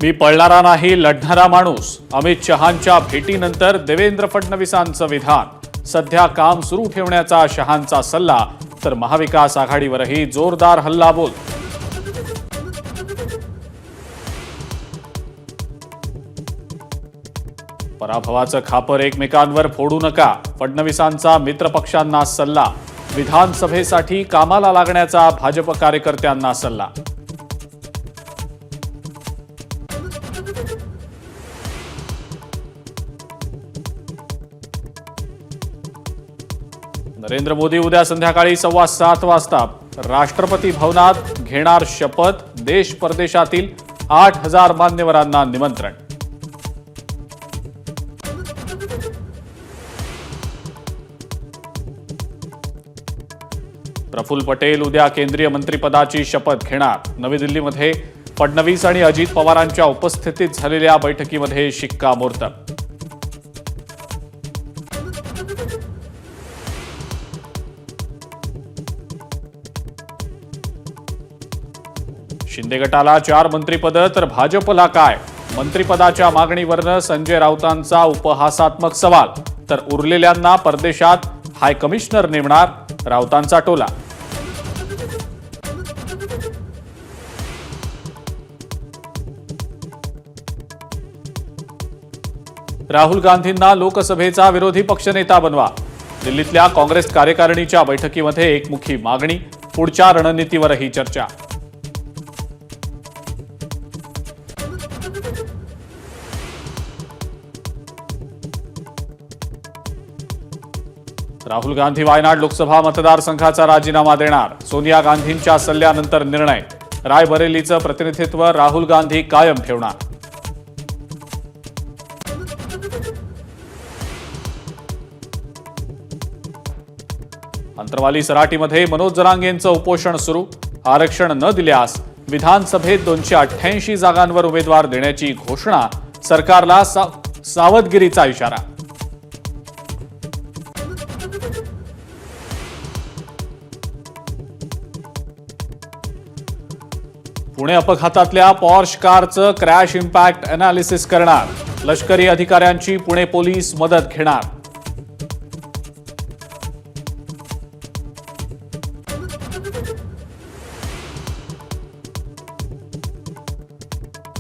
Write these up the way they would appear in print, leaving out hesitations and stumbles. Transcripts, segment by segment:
मी पळणारा नाही, लढणारा माणूस. अमित शहांच्या भेटीनंतर देवेंद्र फडणवीसांचं विधान. सध्या काम सुरू ठेवण्याचा शहांचा सल्ला, तर महाविकास आघाडीवरही जोरदार हल्लाबोल. पराभवाचं खापर एकमेकांवर फोडू नका, फडणवीसांचा मित्रपक्षांना सल्ला. विधानसभेसाठी कामाला लागण्याचा भाजप कार्यकर्त्यांना सल्ला. नरेंद्र मोदी उद्या संध्याकाळी 7:15 वाजता राष्ट्रपती भवनात घेणार शपथ. देश परदेशातील 8,000 मान्यवरांना निमंत्रण. प्रफुल्ल पटेल उद्या केंद्रीय मंत्रिपदाची शपथ घेणार. नवी दिल्लीमध्ये फडणवीस आणि अजित पवारांच्या उपस्थितीत झालेल्या बैठकीमध्ये शिक्कामोर्तब. शिंदे गटाला 4 मंत्रिपद, तर भाजपला काय? मंत्रिपदाच्या मागणीवरनं संजय राऊतांचा उपहासात्मक सवाल. तर उरलेल्यांना परदेशात हाय कमिशनर नेमणार, राऊतांचा टोला. राहुल गांधींना लोकसभेचा विरोधी पक्षनेता बनवा. दिल्लीतल्या काँग्रेस कार्यकारिणीच्या बैठकीमध्ये एकमुखी मागणी. पुढच्या रणनीतीवरही चर्चा. राहुल गांधी वायनाड लोकसभा मतदारसंघाचा राजीनामा देणार. सोनिया गांधींच्या सल्ल्यानंतर निर्णय. रायबरेलीचं प्रतिनिधित्व राहुल गांधी कायम ठेवणार. अंतरवाली सराटीमध्ये मनोज जरांगेंचं उपोषण सुरू. आरक्षण न दिल्यास विधानसभेत 288 जागांवर उमेदवार देण्याची घोषणा. सरकारला सावधगिरीचा इशारा. पुणे अपघातातल्या पॉर्श कारचं क्रॅश इम्पॅक्ट अनालिसिस करणार. लष्करी अधिकाऱ्यांची पुणे पोलीस मदत घेणार.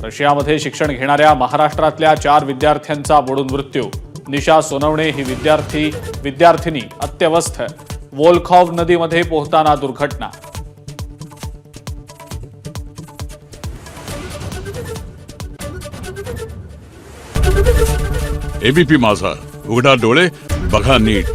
रशियामध्ये शिक्षण घेणाऱ्या महाराष्ट्रातल्या 4 विद्यार्थ्यांचा बुडून मृत्यू. निशा सोनवणे ही विद्यार्थिनी अत्यवस्थ. वोल्खॉव नदीमध्ये पोहताना दुर्घटना. एबीपी माझा, उघडा डोळे बघा नीट.